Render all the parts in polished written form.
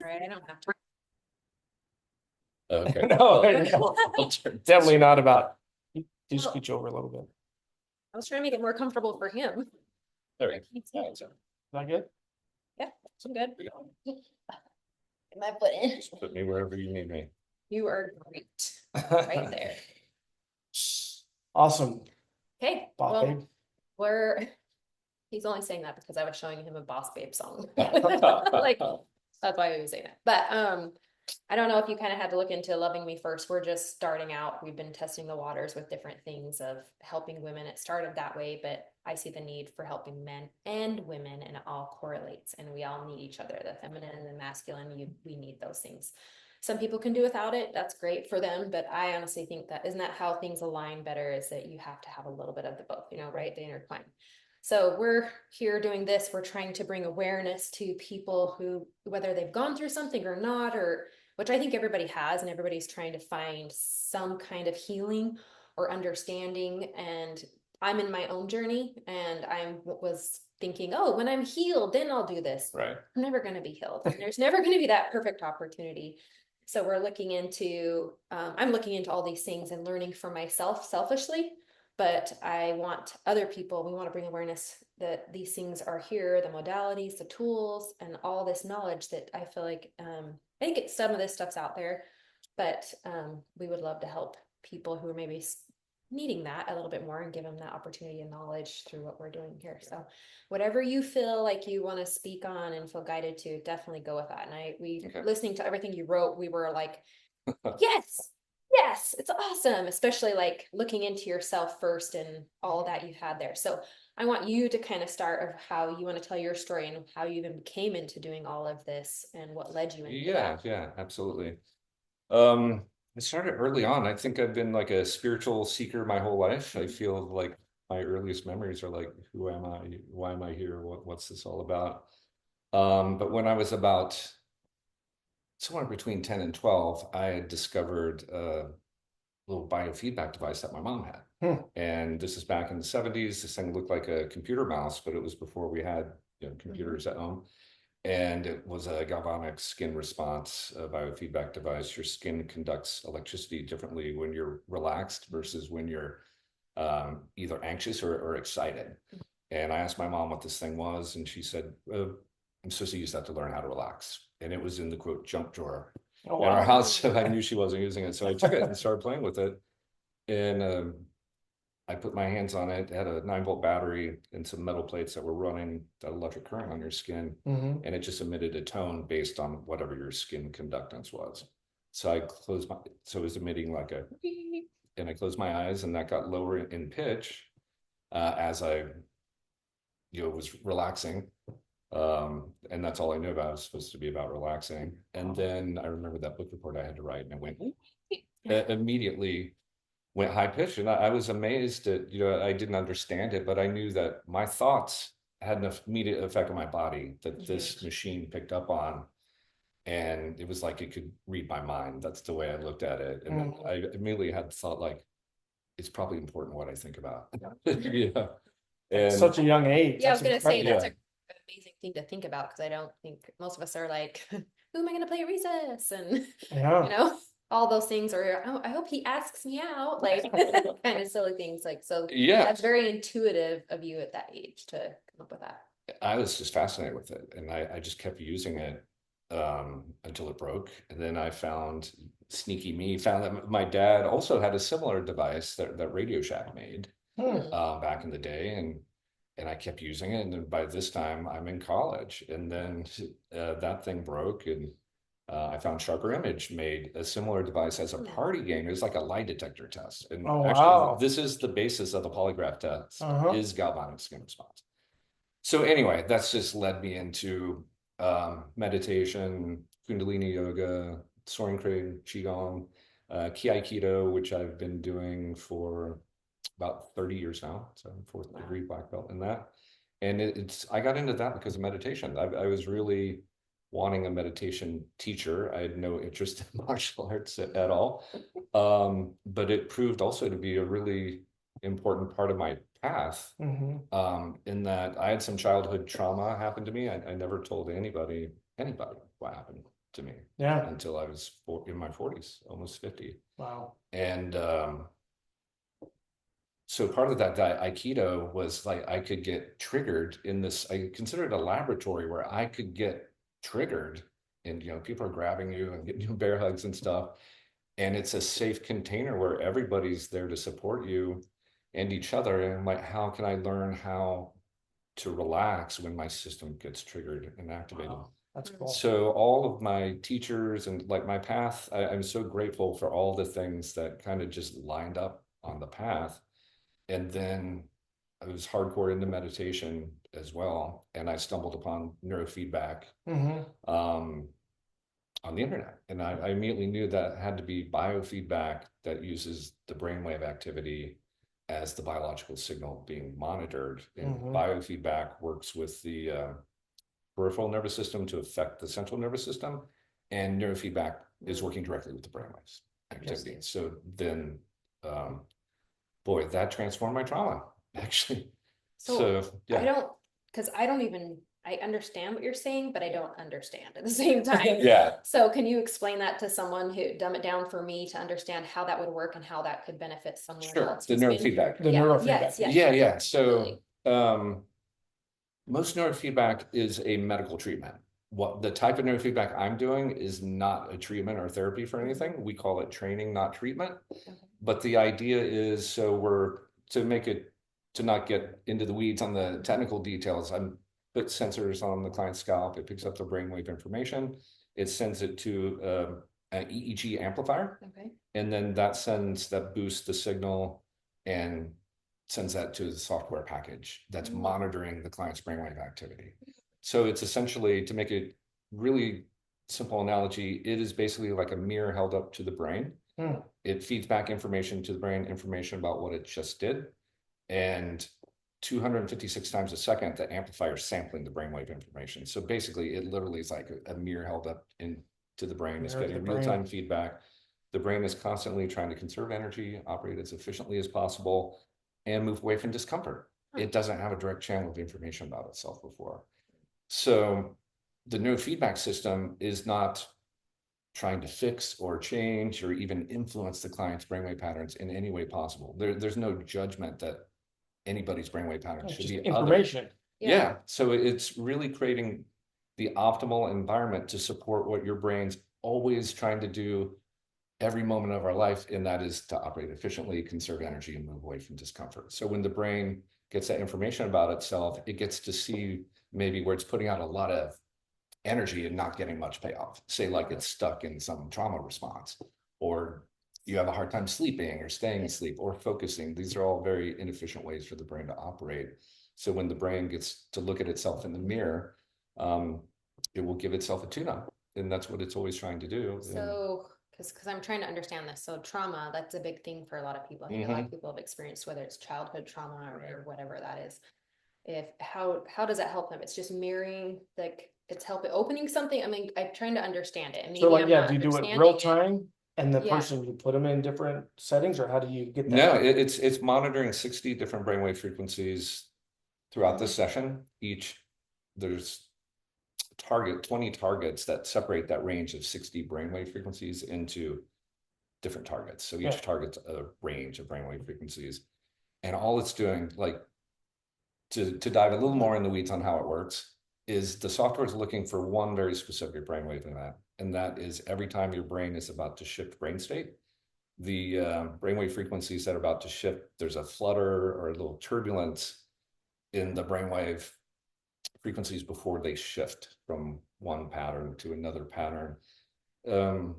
right, I don't have to. Okay. No, definitely not about. Do Well, scooch over a little bit. I was trying to make it more comfortable for him. There we go. Is that good? Yeah, I'm good. Get my foot in. Just put me wherever you need me. You are great. Right there. Awesome. Okay, Boss well, babe. he's only saying that because I was showing him a Boss Babe song. Like, that's why he was saying that. But I don't know if you kind of had to look into Loving Me First. We're just starting out. We've been testing the waters with different things of helping women. It started that way, but I see the need for helping men and women, and it all correlates. And we all need each other, the feminine and the masculine. We need those things. Some people can do without it. That's great for them. But I honestly think that isn't that how things align better, is that you have to have a little bit of the both, right? They intertwine. So we're here doing this. We're trying to bring awareness to people who, whether they've gone through something or not, or which I think everybody has, and everybody's trying to find some kind of healing or understanding. And I'm in my own journey, and I was thinking, oh, when I'm healed, then I'll do this. Right. I'm never going to be healed. And there's never going to be that perfect opportunity. So we're looking into, I'm looking into all these things and learning for myself selfishly. But I want other people, we want to bring awareness that these things are here, the modalities, the tools, and all this knowledge that I feel like, I think some of this stuff's out there, but we would love to help people who are maybe needing that a little bit more and give them that opportunity and knowledge through what we're doing here. So whatever you feel like you want to speak on and feel guided to, definitely go with that. And listening to everything you wrote, we were like, yes, it's awesome, especially like looking into yourself first and all that you've had there. So I want you to kind of start of how you want to tell your story and how you even came into doing all of this and what led you into that. Yeah, absolutely. It started early on. I think I've been like a spiritual seeker my whole life. I feel like my earliest memories are like, who am I? Why am I here? What's this all about? But when I was about somewhere between 10 and 12, I had discovered a little biofeedback device that my mom had. And this is back in the 70s. This thing looked like a computer mouse, but it was before we had computers at home. And it was a galvanic skin response biofeedback device. Your skin conducts electricity differently when you're relaxed versus when you're either anxious or excited. And I asked my mom what this thing was, and she said, I'm supposed to use that to learn how to relax. And it was in the quote junk drawer in our house. So I knew she wasn't using it. So I took it and started playing with it. And I put my hands on it. It had a 9-volt battery and some metal plates that were running that electric current on your skin. And it just emitted a tone based on whatever your skin conductance was. So so it was emitting like and I closed my eyes, and that got lower in pitch as I was relaxing. And that's all I knew about. It was supposed to be about relaxing. And then I remember that book report I had to write, and I went immediately went high pitched, and I was amazed that I didn't understand it, but I knew that my thoughts had an immediate effect on my body that this machine picked up on, and it was like it could read my mind. That's the way I looked at it, and I immediately had thought like, it's probably important what I think about. Yeah, and such a young age. Yeah, I was gonna say that's an amazing thing to think about, because I don't think most of us are like, who am I gonna play at recess, and all those things, or oh, I hope he asks me out, like kind of silly things. Like, so that's very intuitive of you at that age to come up with that. I was just fascinated with it, and I just kept using it until it broke. And then I found that my dad also had a similar device that Radio Shack made back in the day, and I kept using it. And then by this time I'm in college, and then that thing broke, and I found Sharper Image made a similar device as a party game. It was like a lie detector test. And actually, this is the basis of the polygraph test, is galvanic skin response. So anyway, that's just led me into meditation, Kundalini yoga, soaring crane, Qigong, Ki Aikido, which I've been doing for about 30 years now. So I'm 4th degree black belt in that. And I got into that because of meditation. I was really wanting a meditation teacher. I had no interest in martial arts at all. But it proved also to be a really important part of my path, in that I had some childhood trauma happen to me. I never told anybody what happened to me Yeah. until I was in my 40s, almost 50. Wow. And so part of that Aikido was like I could get triggered in this. I considered a laboratory where I could get triggered, and people are grabbing you and getting you bear hugs and stuff. And it's a safe container where everybody's there to support you and each other. And I'm like, how can I learn how to relax when my system gets triggered and activated? Wow. That's cool. So all of my teachers and like my path, I'm so grateful for all the things that kind of just lined up on the path. And then I was hardcore into meditation as well. And I stumbled upon neurofeedback on the internet. And I immediately knew that it had to be biofeedback that uses the brainwave activity as the biological signal being monitored. And biofeedback works with the peripheral nervous system to affect the central nervous system. And neurofeedback is working directly with the brainwaves activity. Yes. So then, boy, that transformed my trauma, actually. So yeah. I understand what you're saying, but I don't understand at the same time. Yeah. So can you explain that to someone who dumb it down for me to understand how that would work and how that could benefit someone Sure. else? The neurofeedback. The neurofeedback. Yes. Yeah. So most neurofeedback is a medical treatment. What the type of neurofeedback I'm doing is not a treatment or therapy for anything. We call it training, not treatment. Okay. But the idea is to not get into the weeds on the technical details. I'm put sensors on the client's scalp. It picks up the brainwave information. It sends it to an EEG amplifier. Okay. And then that boosts the signal and sends that to the software package that's monitoring the client's brainwave activity. So it's essentially, to make it really simple analogy, it is basically like a mirror held up to the brain. It feeds back information to the brain, information about what it just did. And 256 times a second, the amplifier sampling the brainwave information. So basically, it literally is like a mirror held up into the brain. It's getting real-time feedback. The brain is constantly trying to conserve energy, operate as efficiently as possible, and move away from discomfort. It doesn't have a direct channel of information about itself before. So the neurofeedback system is not trying to fix or change or even influence the client's brainwave patterns in any way possible. There's no judgment that anybody's brainwave patterns should be information. Yeah. So it's really creating the optimal environment to support what your brain's always trying to do every moment of our life, and that is to operate efficiently, conserve energy, and move away from discomfort. So when the brain gets that information about itself, it gets to see maybe where it's putting out a lot of energy and not getting much payoff. Say like it's stuck in some trauma response, or you have a hard time sleeping or staying asleep or focusing. These are all very inefficient ways for the brain to operate. So when the brain gets to look at itself in the mirror, it will give itself a tune-up, and that's what it's always trying to do. So, because I'm trying to understand this. So trauma, that's a big thing for a lot of people. I think a lot of people have experienced, whether it's childhood trauma or whatever that is. How does that help them? It's just mirroring, like it's helping opening something. I mean, I'm trying to understand it. And So like, maybe I'm not do you do it understanding real time? And the Yeah. person, you put them in different settings, or how do you get that? No, it's monitoring 60 different brainwave frequencies throughout the session. There's 20 targets that separate that range of 60 brainwave frequencies into different targets. So each target's a range of brainwave frequencies. And all it's doing, like to dive a little more in the weeds on how it works, is the software is looking for one very specific brainwave event. And that is every time your brain is about to shift brain state, the brainwave frequencies that are about to shift, there's a flutter or a little turbulence in the brainwave frequencies before they shift from one pattern to another pattern. Do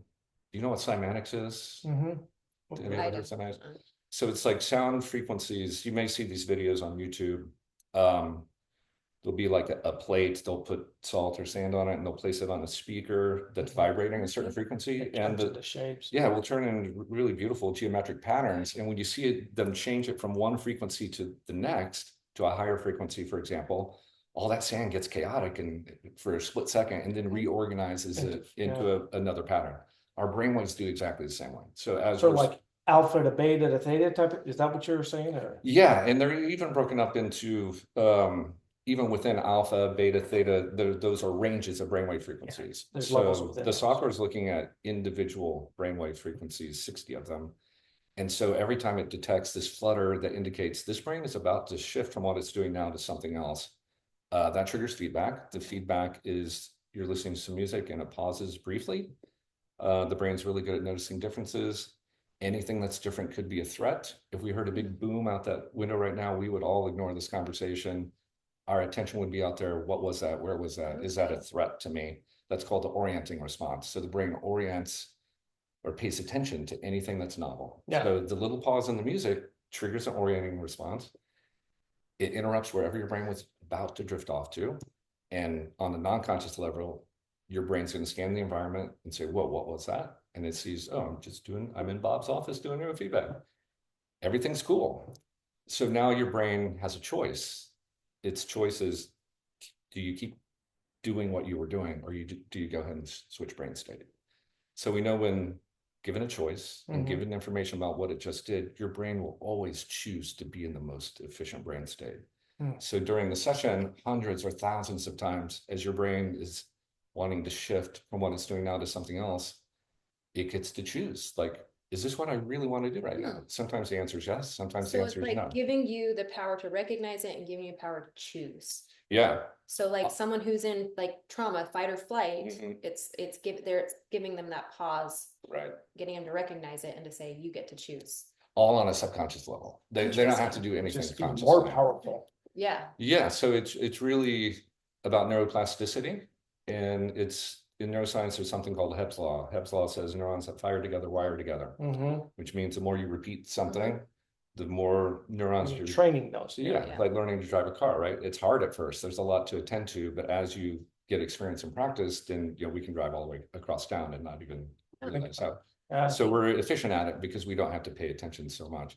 you know what cymatics is? Have you ever heard cymatics? So it's like sound frequencies. You may see these videos on YouTube. There'll be like a plate, they'll put salt or sand on it, and they'll place it on a speaker that's vibrating a certain frequency, and the shapes. Yeah, will turn into really beautiful geometric patterns. And when you see them change it from one frequency to the next, to a higher frequency, for example, all that sand gets chaotic and for a split second, and then reorganizes it into another pattern. Our brainwaves do exactly the same way. So like alpha to beta to theta type, is that what you're saying? Or? Yeah, and they're even broken up into even within alpha, beta, theta, those are ranges of brainwave frequencies. There's levels So within the those. software is looking at individual brainwave frequencies, 60 of them. And so every time it detects this flutter that indicates this brain is about to shift from what it's doing now to something else, that triggers feedback. The feedback is you're listening to some music and it pauses briefly. The brain's really good at noticing differences. Anything that's different could be a threat. If we heard a big boom out that window right now, we would all ignore this conversation. Our attention would be out there. What was that? Where was that? Is that a threat to me? That's called the orienting response. So the brain orients or pays attention to anything that's novel. Yeah. So the little pause in the music triggers an orienting response. It interrupts wherever your brain was about to drift off to. And on the non-conscious level, your brain's going to scan the environment and say, whoa, what was that? And it sees, oh, I'm in Bob's office doing neurofeedback. Everything's cool. So now your brain has a choice. Its choice is, do you keep doing what you were doing, or do you go ahead and switch brain state? So we know when given a choice and given information about what it just did, your brain will always choose to be in the most efficient brain state. So during the session, hundreds or thousands of times, as your brain is wanting to shift from what it's doing now to something else, it gets to choose. Like, is this what I really want to do right now? Sometimes the answer is yes. Sometimes the answer is no. Giving you the power to recognize it and giving you power to choose. Yeah. So like someone who's in like trauma, fight or flight, it's giving them that pause, right? Getting them to recognize it and to say, you get to choose. All on a subconscious level. They don't have to do anything consciously. More powerful. Yeah. Yeah. So it's really about neuroplasticity, and it's in neuroscience. There's something called Hebb's law. Hebb's law says neurons that fire together wire together, which means the more you repeat something, the more neurons you're training those. Yeah, like learning to drive a car, right? It's hard at first. There's a lot to attend to, but as you get experience and practice, then we can drive all the way across town and not even realize how. So we're efficient at it because we don't have to pay attention so much.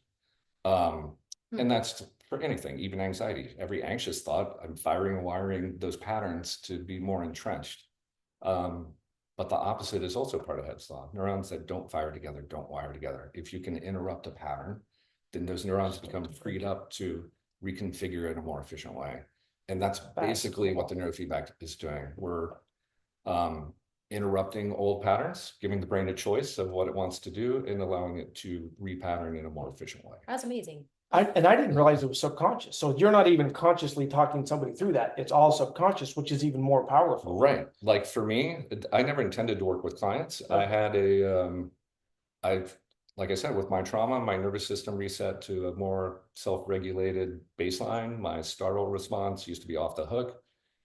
And that's for anything, even anxiety. Every anxious thought, I'm firing and wiring those patterns to be more entrenched. But the opposite is also part of Hebb's law. Neurons that don't fire together don't wire together. If you can interrupt a pattern, then those neurons become freed up to reconfigure in a more efficient way. And that's basically what the neurofeedback is doing. We're interrupting old patterns, giving the brain a choice of what it wants to do and allowing it to repattern in a more efficient way. That's amazing. I didn't realize it was subconscious. So you're not even consciously talking somebody through that. It's all subconscious, which is even more powerful. Right. Like for me, I never intended to work with clients. I had like I said, with my trauma, my nervous system reset to a more self-regulated baseline. My startle response used to be off the hook,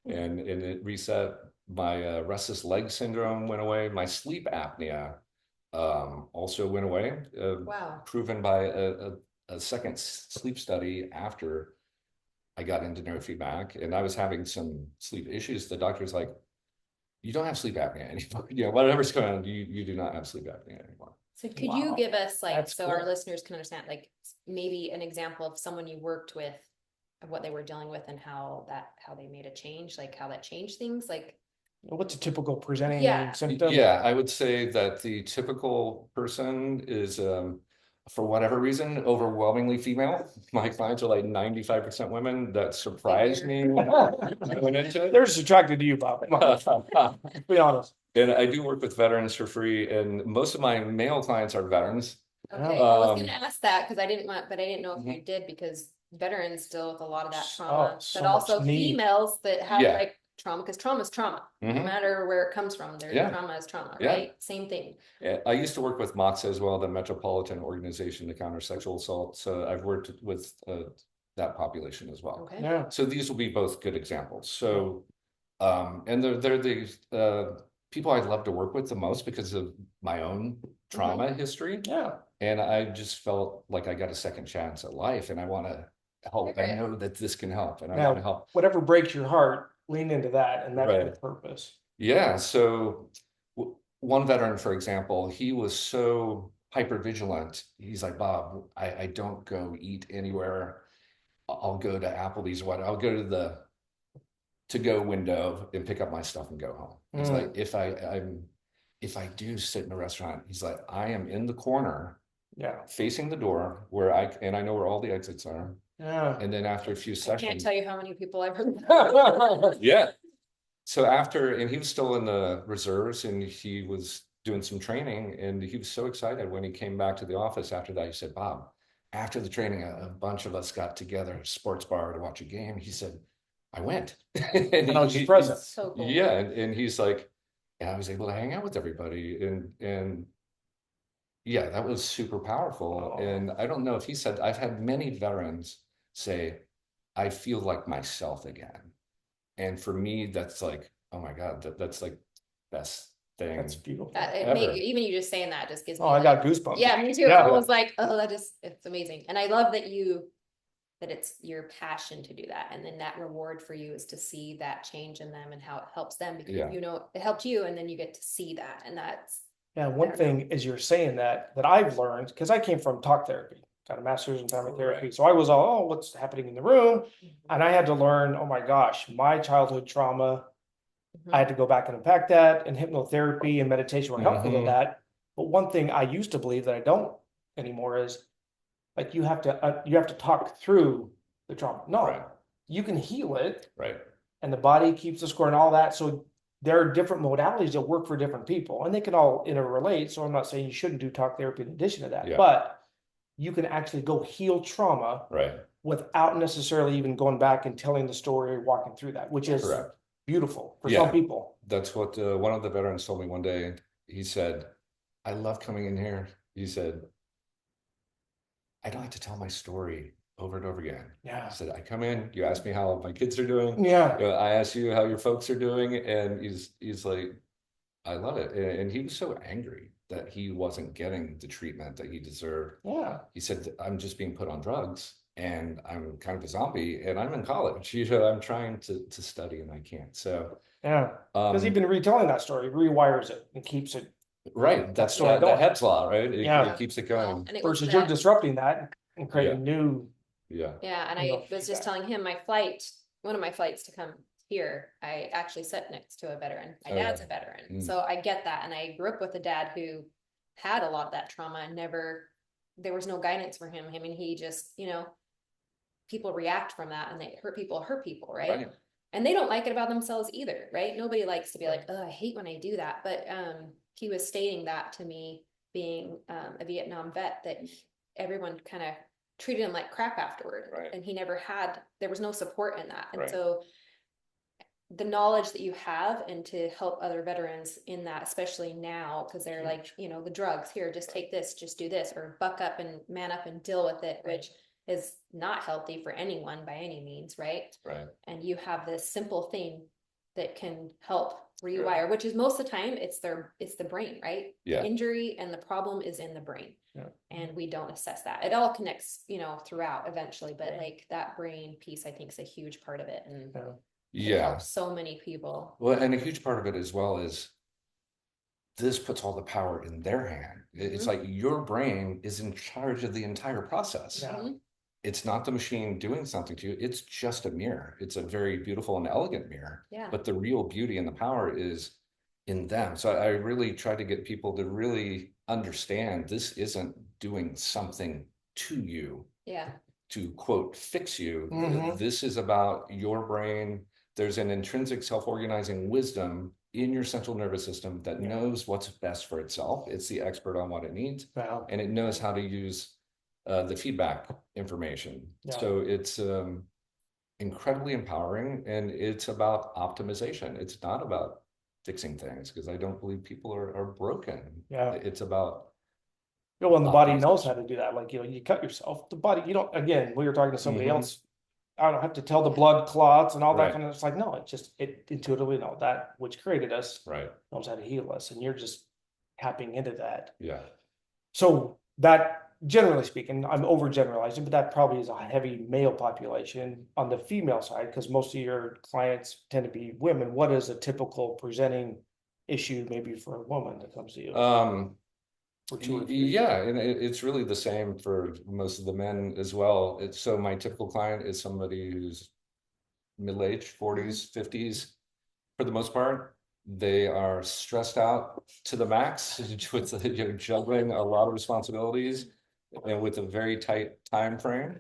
and it reset. My restless leg syndrome went away. My sleep apnea also went away. Wow. Proven by a second sleep study after I got into neurofeedback, and I was having some sleep issues. The doctor's like, you don't have sleep apnea anymore. Whatever's going on, you do not have sleep apnea anymore. So could you give us our listeners can understand, like maybe an example of someone you worked with, of what they were dealing with and how they made a change, like how that changed things? Like what's a typical presenting symptom? Yeah, I would say that the typical person is, for whatever reason, overwhelmingly female. My clients are like 95% women. That surprised me when I went into it. They're just attracted to you, Bob. Be honest. And I do work with veterans for free, and most of my male clients are veterans. Okay, I was going to ask that because I didn't know if you did, because veterans deal with a lot of that trauma, but also females that have like trauma, because trauma is trauma, no matter where it comes from. Their trauma is trauma, right? Same thing. Yeah, I used to work with MOXA as well, the Metropolitan Organization to Counter Sexual Assault. So I've worked with that population as well. Okay. Yeah. So these will be both good examples. So, and they're the people I'd love to work with the most because of my own trauma history. Yeah. And I just felt like I got a second chance at life, and I want to help. I know that this can help, and I want to help. Whatever breaks your heart, lean into that, and that's the purpose. Yeah. So one veteran, for example, he was so hyper vigilant. He's like, Bob, I don't go eat anywhere. I'll go to Applebee's. I'll go to the to-go window and pick up my stuff and go home. He's like, if I do sit in a restaurant, he's like, I am in the corner, facing the door where I know where all the exits are. Yeah. And then after a few I can't sessions, tell you how many people I've heard. yeah. So after, and he was still in the reserves and he was doing some training, and he was so excited when he came back to the office after that. He said, Bob, after the training, a bunch of us got together at a sports bar to watch a game. He said, I went. And I was just present. So cool. yeah, and he's like, and I was able to hang out with everybody, and yeah, that was super powerful. Oh. And I don't know if he said, I've had many veterans say, I feel like myself again. And for me, that's like, oh my God, that's like best thing. That's beautiful. Even you just saying that just gives me Oh, I got goosebumps. Yeah, me too. Yeah. I was like, oh, it's amazing. And I love that it's your passion to do that. And then that reward for you is to see that change in them and how it helps them, because Yeah. you know, it helped you, and then you get to see that. And that's, Yeah, one thing is you're saying that I've learned, because I came from talk therapy, got a master's in family therapy. So I was all, oh, what's happening in the room? And I had to learn, oh my gosh, my childhood trauma, I had to go back and unpack that, and hypnotherapy and meditation were helpful to that. But one thing I used to believe that I don't anymore is, like, you have to talk through the trauma. No, Right. you can heal it, Right. and the body keeps the score and all that. So there are different modalities that work for different people, and they can all interrelate. So I'm not saying you shouldn't do talk therapy in addition to that, Yeah. but you can actually go heal trauma Right. without necessarily even going back and telling the story, walking through that, which is Correct. beautiful for Yeah. some people. That's what one of the veterans told me one day. He said, I love coming in here. He said, I don't have to tell my story over and over again. Yeah. He said, I come in, you ask me how my kids are doing. Yeah. I ask you how your folks are doing. And he's like, I love it. And he was so angry that he wasn't getting the treatment that he deserved. Yeah. He said, I'm just being put on drugs and I'm kind of a zombie and I'm in college. You know, I'm trying to study and I can't. So Yeah. Because even retelling that story rewires it and keeps it. right. That's what I the don't. Hebb's law, right? Yeah. It keeps it going. and it was Versus you're that, disrupting that and creating new. Yeah. yeah. And you I know, was just telling him one of my flights to come here, I actually sat next to a veteran. My dad's a veteran. So I get that. And I grew up with a dad who had a lot of that trauma and there was no guidance for him. I mean, he just, you know, people react from that, and they hurt people, right? And they don't like it about themselves either, right? Nobody likes to be like, oh, I hate when I do that. But he was stating that to me, being a Vietnam vet, that everyone kind of treated him like crap afterward. Right. And there was no support in that. And Right. so the knowledge that you have, and to help other veterans in that, especially now, because they're like, you know, the drugs here, just take this, just do this, or buck up and man up and deal with it, which is not healthy for anyone by any means, right? Right. And you have this simple thing that can help rewire, which is most of the time it's the brain, right? Yeah. Injury and the problem is in the brain. Yeah. And we don't assess that. It all connects, you know, throughout eventually, but like that brain piece, I think, is a huge part of it. And it helps so many people. Well, and a huge part of it as well is this puts all the power in their hand. It's like your brain is in charge of the entire process. Yeah. It's not the machine doing something to you. It's just a mirror. It's a very beautiful and elegant mirror. Yeah. But the real beauty and the power is in them. So I really try to get people to really understand this isn't doing something to you. Yeah. To quote, fix you. Mhm. This is about your brain. There's an intrinsic self-organizing wisdom in your central nervous system that knows what's best for itself. It's the expert on what it needs. Wow. And it knows how to use the feedback information. Yeah. So it's incredibly empowering, and it's about optimization. It's not about fixing things, because I don't believe people are broken. Yeah. It's about Well, and the body knows how to do that. Like, you know, you cut yourself, the body, you don't, again, we were talking to somebody else. I don't have to tell the blood clots and all that kind of, it's like, no, it intuitively know that which created us knows how to heal us. And you're just tapping into that. Yeah. So that, generally speaking, I'm overgeneralizing, but that probably is a heavy male population. On the female side, because most of your clients tend to be women, what is a typical presenting issue maybe for a woman that comes to you? Yeah, and it's really the same for most of the men as well. So my typical client is somebody who's middle-aged, 40s, 50s, for the most part. They are stressed out to the max with juggling a lot of responsibilities. and with a very tight time frame.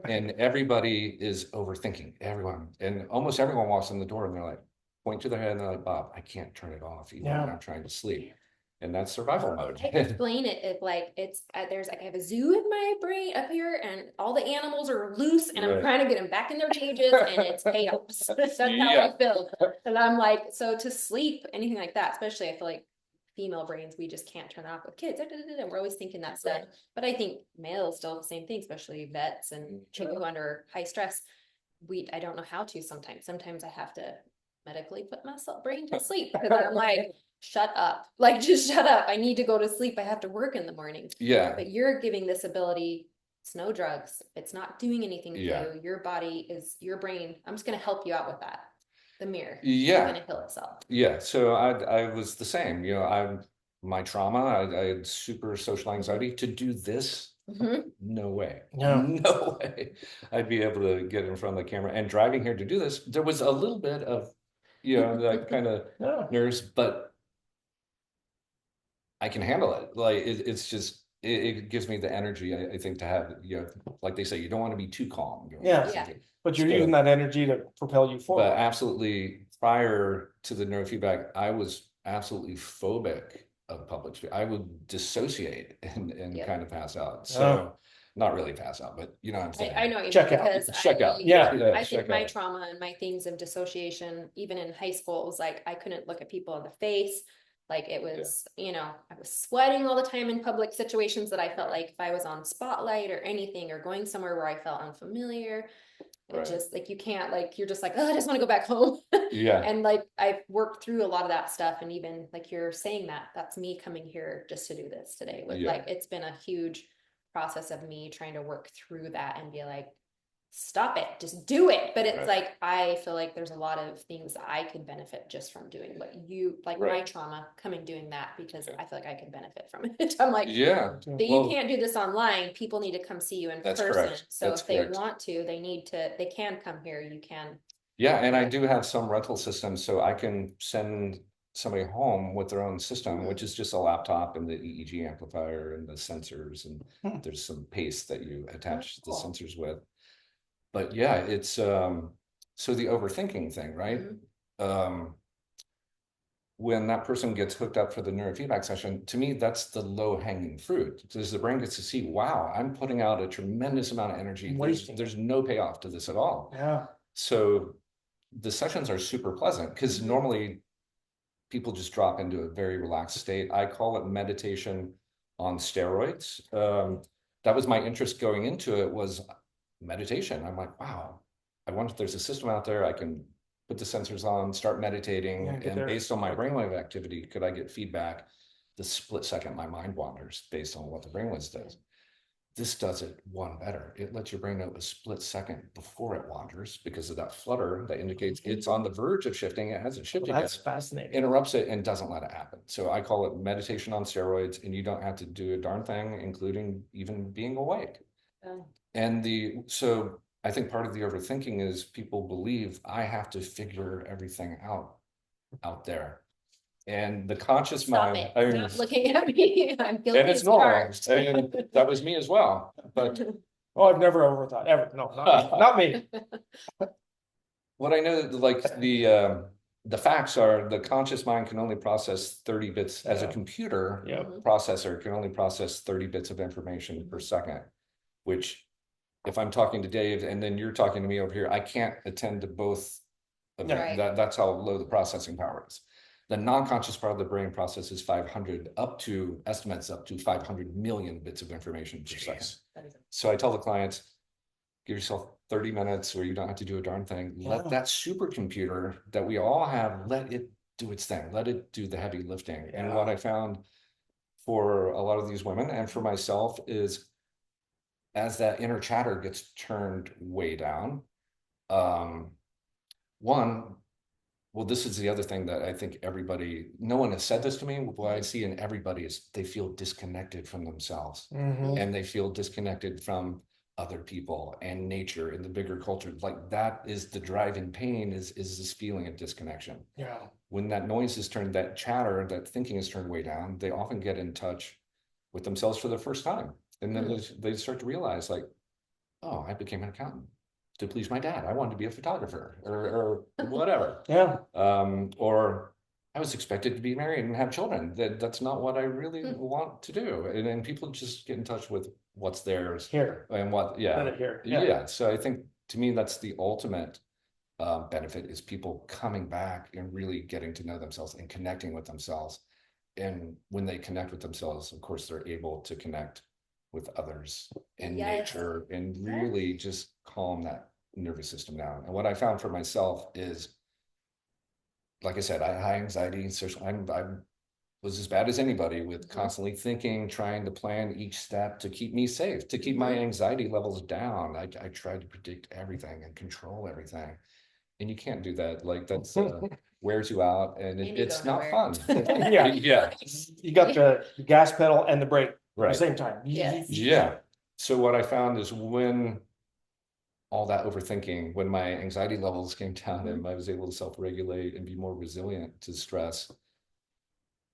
And everybody is overthinking, everyone. And almost everyone walks in the door and they're like, point to their head and they're like, Bob, I can't turn it off even when I'm trying to sleep. And that's survival mode. I explain it if like it's there's like I have a zoo in my brain up here and all the animals are loose and I'm trying to get them back in their cages and it's chaos. That's how I feel. And I'm like, so to sleep, anything like that, especially I feel like female brains, we just can't turn off with kids. And we're always thinking that stuff. But I think males still the same thing, especially vets and people who are under high stress. I don't know how to sometimes. Sometimes I have to medically put my brain to sleep because I'm like, shut up, like just shut up. I need to go to sleep. I have to work in the morning. Yeah. But you're giving this ability, it's no drugs. It's not doing anything to you. Your body is your brain. I'm just going to help you out with that. The mirror. Yeah. It's going to heal itself. Yeah. So I was the same, you know, my trauma, I had super social anxiety. To do this, no way. No way I'd be able to get in front of the camera. And driving here to do this, there was a little bit of, you know, like kind of nerves, but I can handle it. Like it's just it gives me the energy, I think, to have, you know, like they say, you don't want to be too calm. But you're using that energy to propel you forward. But absolutely, prior to the neurofeedback, I was absolutely phobic of public speaking. I would dissociate and kind of pass out. So not really pass out, but you know what I'm saying. I know you check mean, out. because check out. I think my trauma and my things of dissociation, even in high school, it was like I couldn't look at people in the face. Like it was, you know, I was sweating all the time in public situations that I felt like if I was on spotlight or anything or going somewhere where I felt unfamiliar, it just like you can't, like you're just like, oh, I just want to go back home. And like I've worked through a lot of that stuff, and even like you're saying that's me coming here just to do this today. With like it's been a huge process of me trying to work through that and be like, stop it, just do it. But it's like I feel like there's a lot of things that I could benefit just from doing what you like my trauma coming doing that, because I feel like I could benefit from it. I'm like, but you can't do this online. People need to come see you in person. So if they want to, they can come here. You can. And I do have some rental systems, so I can send somebody home with their own system, which is just a laptop and the EEG amplifier and the sensors, and there's some paste that you attach the sensors with. But yeah, it's so the overthinking thing, right? When that person gets hooked up for the neurofeedback session, to me, that's the low-hanging fruit. Because the brain gets to see, wow, I'm putting out a tremendous amount of energy. There's no payoff to this at all. So the sessions are super pleasant because normally people just drop into a very relaxed state. I call it meditation on steroids. That was my interest going into it, was meditation. I'm like, wow, I wonder if there's a system out there I can put the sensors on, start meditating, and based on my brainwave activity, could I get feedback the split second my mind wanders based on what the brainwaves does. This does it one better. It lets your brain know a split second before it wanders because of that flutter that indicates it's on the verge of shifting. It hasn't shifted yet. That's fascinating. Interrupts it and doesn't let it happen. So I call it meditation on steroids, and you don't have to do a darn thing, including even being awake. And so I think part of the overthinking is people believe I have to figure everything out there. And the conscious mind, I mean, stop looking at me. I'm guilty. And it's normal. And that was me as well. But I've never overthought ever. No, not me. What I know, like the facts are, the conscious mind can only process 30 bits as a computer processor can only process 30 bits of information per second, which if I'm talking to Dave and then you're talking to me over here, I can't attend to both of them. That's how low the processing power is. The non-conscious part of the brain processes 500 estimates up to 500 million bits of information per second. So I tell the clients, give yourself 30 minutes where you don't have to do a darn thing. Let that supercomputer that we all have, let it do its thing. Let it do the heavy lifting. And what I found for a lot of these women and for myself is, as that inner chatter gets turned way down, well, this is the other thing that I think no one has said this to me. What I see in everybody is they feel disconnected from themselves, and they feel disconnected from other people and nature and the bigger culture. Like that is the driving pain, is this feeling of disconnection. When that noise is turned, that chatter, that thinking is turned way down, they often get in touch with themselves for the first time. And then they start to realize like, oh, I became an accountant to please my dad. I wanted to be a photographer or whatever. Yeah. Or I was expected to be married and have children. That's not what I really want to do. And people just get in touch with what's theirs Here. and what, yeah. Here. Yeah. So I think to me, that's the ultimate benefit is people coming back and really getting to know themselves and connecting with themselves. And when they connect with themselves, of course, they're able to connect with others in nature and really just calm that nervous system down. And what I found for myself is, like I said, I had high anxiety. So I was as bad as anybody with constantly thinking, trying to plan each step to keep me safe, to keep my anxiety levels down. I tried to predict everything and control everything. And you can't do that. Like that's wears you out and it's not fun. Yeah. Yeah. You got the gas pedal and the brake at the same time. Yes. So what I found is when all that overthinking, when my anxiety levels came down and I was able to self-regulate and be more resilient to stress,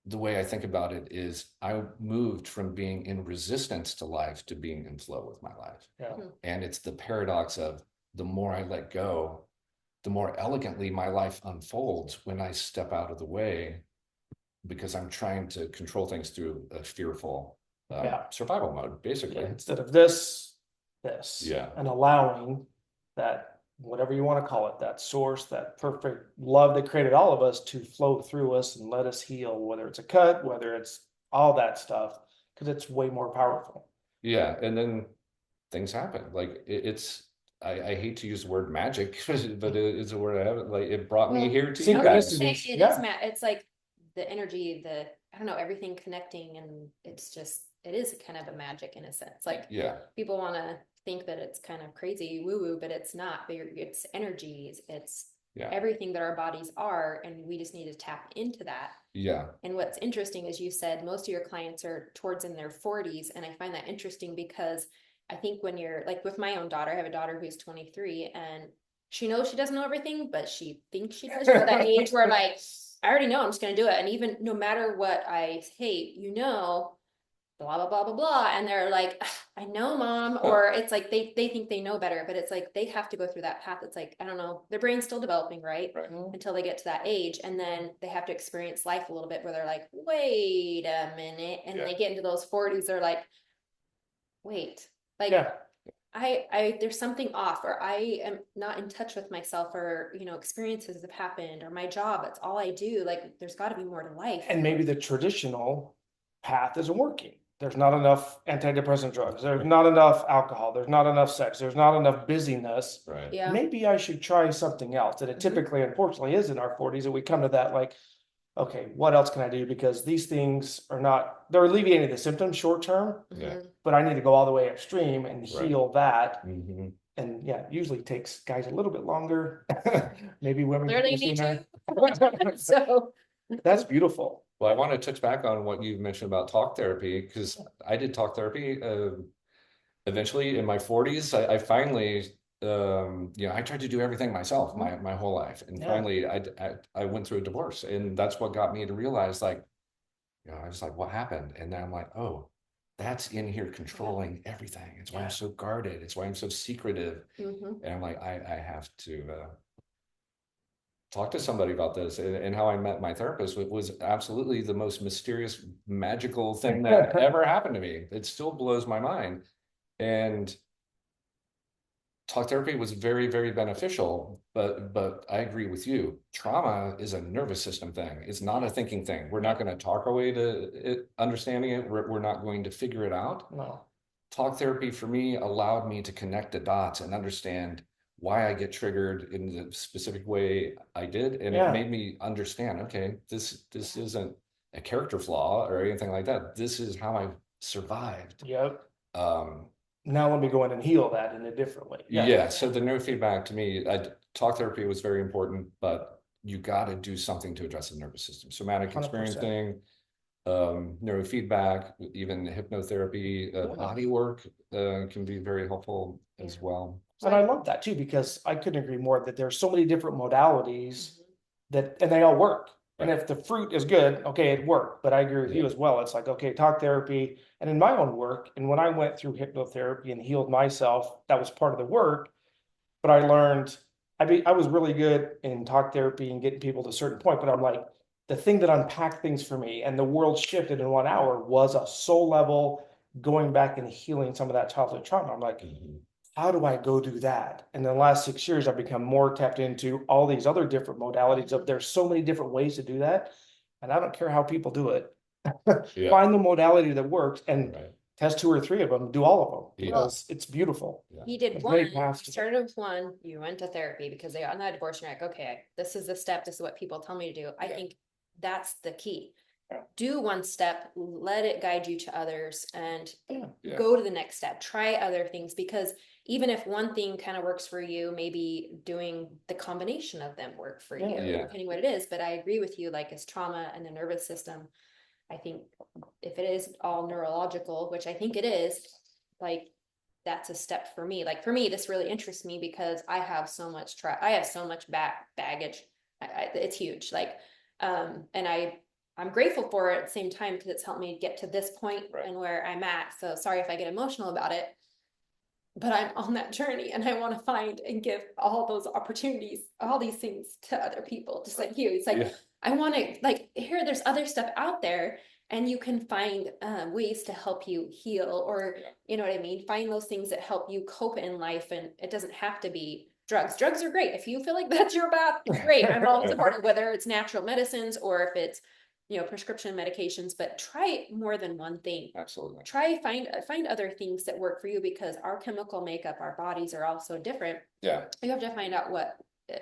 the way I think about it is I moved from being in resistance to life to being in flow with my life. Yeah. And it's the paradox of the more I let go, the more elegantly my life unfolds when I step out of the way, because I'm trying to control things through a fearful survival mode, basically. Yeah. Instead of this, Yeah. and allowing that, whatever you want to call it, that source, that perfect love that created all of us to flow through us and let us heal, whether it's a cut, whether it's all that stuff, because it's way more powerful. Yeah. And then things happen. Like I hate to use the word magic, but it's a word I haven't, like, it brought me here to you guys. It's like the energy, I don't know, everything connecting, and it is kind of a magic in a sense. Like, people want to think that it's kind of crazy woo-woo, but it's not. It's energies, it's everything that our bodies are, and we just need to tap into that. Yeah. And what's interesting is you said most of your clients are towards in their 40s, and I find that interesting because I think when you're like with my own daughter, I have a daughter who's 23 and she knows she doesn't know everything, but she thinks she does. At that age where like, I already know I'm just going to do it. And even no matter what I hate, blah, blah, blah, blah, blah. And they're like, I know, mom. Or it's like, they think they know better, but it's like, they have to go through that path. It's like, I don't know, their brain's still developing, right? Until they get to that age. And then they have to experience life a little bit where they're like, wait a minute. And they get into those 40s. They're like, wait. Like, there's something off, or I am not in touch with myself, or, experiences have happened, or my job, it's all I do. Like, there's got to be more to life. And maybe the traditional path isn't working. There's not enough antidepressant drugs. There's not enough alcohol. There's not enough sex. There's not enough busyness. Right. Yeah. Maybe I should try something else. And it typically, unfortunately, is in our 40s that we come to that, like, okay, what else can I do? Because these things they're alleviating the symptoms short term, but I need to go all the way upstream and heal that. And usually takes guys a little bit longer. Maybe women. Clearly me too. So that's beautiful. Well, I want to touch back on what you mentioned about talk therapy, because I did talk therapy eventually in my 40s. I finally I tried to do everything myself my whole life, and finally I went through a divorce, and that's what got me to realize, like, I was like, what happened? And then I'm like, oh, that's in here controlling everything. It's why I'm so guarded. It's why I'm so secretive. And I'm like, I have to talk to somebody about this. And how I met my therapist was absolutely the most mysterious, magical thing that ever happened to me. It still blows my mind. And talk therapy was very, very beneficial, but I agree with you. Trauma is a nervous system thing. It's not a thinking thing. We're not going to talk our way to understanding it. We're not going to figure it out. No. Talk therapy for me allowed me to connect the dots and understand why I get triggered in the specific way I did. And it made me understand, okay, this isn't a character flaw or anything like that. This is how I survived. Yep. Now let me go in and heal that in a different way. So the neurofeedback, to me, talk therapy was very important, but you got to do something to address the nervous system. Somatic 100%. experiencing, neurofeedback, even hypnotherapy, body work can be very helpful as well. And I love that too, because I couldn't agree more that there's so many different modalities and they all work. And if the fruit is good, okay, it worked. But I agree with you as well. It's like, okay, talk therapy. And in my own work, and when I went through hypnotherapy and healed myself, that was part of the work. But I learned, I was really good in talk therapy and getting people to a certain point. But I'm like, the thing that unpacked things for me and the world shifted in 1 hour was a soul level going back and healing some of that childhood trauma. I'm like, how do I go do that? And in the last 6 years, I've become more tapped into all these other different modalities of there's so many different ways to do that. And I don't care how people do it. Yeah. Find the modality that works and Right. test 2 or 3 of them, do all of them Yeah. because it's beautiful. He did There's one, many you paths to it. started with one, you went to therapy because they got in that divorce, and you're like, okay, this is the step, this is what people tell me to do. I think that's the key. Yeah. Do one step, let it guide you to others, and Yeah. go to the next step. Try other things, because even if one thing kind of works for you, maybe doing the combination of them work for you, Yeah. depending what it is. But I agree with you, like, as trauma and the nervous system, I think if it is all neurological, which I think it is, like, that's a step for me. Like, for me, this really interests me because I have so much I have so much baggage. It's huge. Like, and I'm grateful for it at the same time, because it's helped me get to this point and where I'm at. So sorry if I get emotional about it, but I'm on that journey, and I want to find and give all those opportunities, all these things to other people, just like you. It's like, I want to, like, here, there's other stuff out there, and you can find ways to help you heal, or, you know what I mean? Find those things that help you cope in life. And it doesn't have to be drugs. Drugs are great. If you feel like that's your path, great. I'm all supportive, whether it's natural medicines or if it's, prescription medications, but try more than one thing. Absolutely. Try find other things that work for you, because our chemical makeup, our bodies are all so different. Yeah. You have to find out what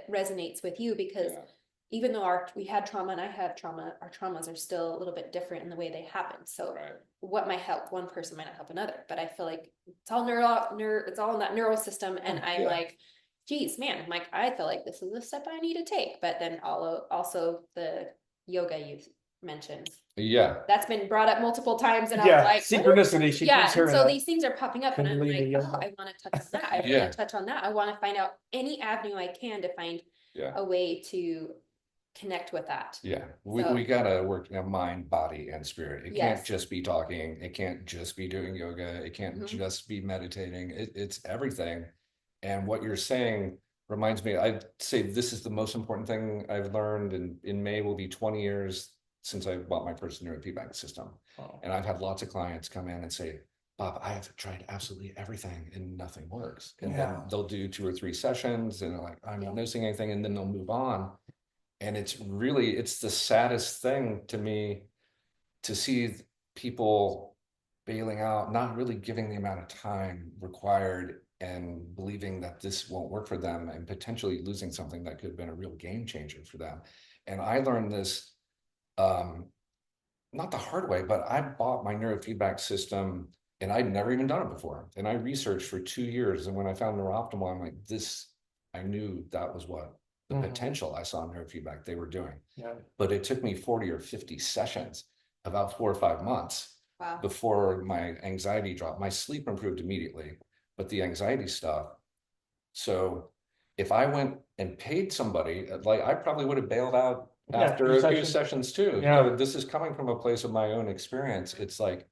resonates with you, because even though we had trauma and I had trauma, our traumas are still a little bit different in the way they happen. So what might help one person might not help another, but I feel like it's all it's all in that neural system. And I'm like, geez, man, Mike, I feel like this is the step I need to take. But then also the yoga you mentioned. Yeah. That's been brought up multiple times, and I was like, synchronicity. She keeps hearing so that. these things are popping up, and I'm like, oh, I want to touch on that. I want to touch on that. I want to find out any avenue I can to find a way to connect with that. Yeah, we gotta work mind, body, and spirit. It can't just be talking. It can't just be doing yoga. It can't just be meditating. It's everything. And what you're saying reminds me, I'd say this is the most important thing I've learned, and in May will be 20 years since I bought my first neurofeedback system. And I've had lots of clients come in and say, Bob, I have tried absolutely everything and nothing works. And then they'll do 2 or 3 sessions and they're like, I'm not noticing anything. And then they'll move on. And it's the saddest thing to me to see people bailing out, not really giving the amount of time required, and believing that this won't work for them, and potentially losing something that could have been a real game changer for them. And I learned this, not the hard way, but I bought my neurofeedback system and I'd never even done it before. And I researched for 2 years. And when I found NeuroOptimal, I'm like, I knew that was what the potential I saw in neurofeedback they were doing. But it took me 40 or 50 sessions, about 4 or 5 months before my anxiety dropped. My sleep improved immediately, but the anxiety stuff. So if I went and paid somebody, like, I probably would have bailed out after a few sessions too. This is coming from a place of my own experience. It's like,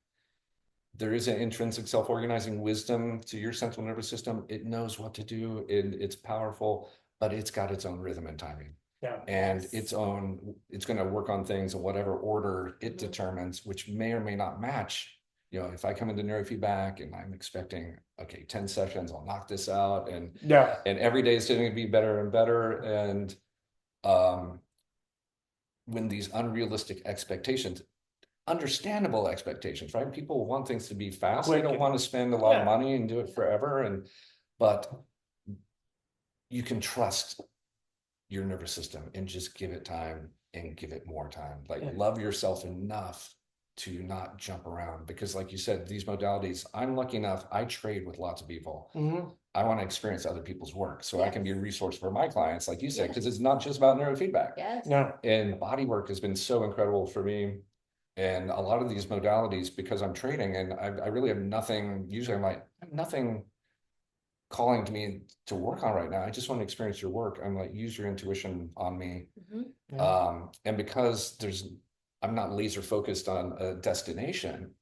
there is an intrinsic self-organizing wisdom to your central nervous system. It knows what to do, and it's powerful, but it's got its own rhythm and timing. And it's going to work on things in whatever order it determines, which may or may not match. If I come into neurofeedback and I'm expecting, 10 sessions, I'll knock this out. And every day is going to be better and better. And when these unrealistic expectations, understandable expectations, right? People want things to be fast. They don't want to spend a lot of money and do it forever. But you can trust your nervous system and just give it time and give it more time. Like, love yourself enough to not jump around, because like you said, these modalities, I'm lucky enough, I trade with lots of people. I want to experience other people's work so I can be a resource for my clients, like you said, because it's not just about neurofeedback. And body work has been so incredible for me. And a lot of these modalities, because I'm trading and I really have nothing, usually I'm like, I have nothing calling to me to work on right now. I just want to experience your work. I'm like, use your intuition on me. And because I'm not laser focused on a destination,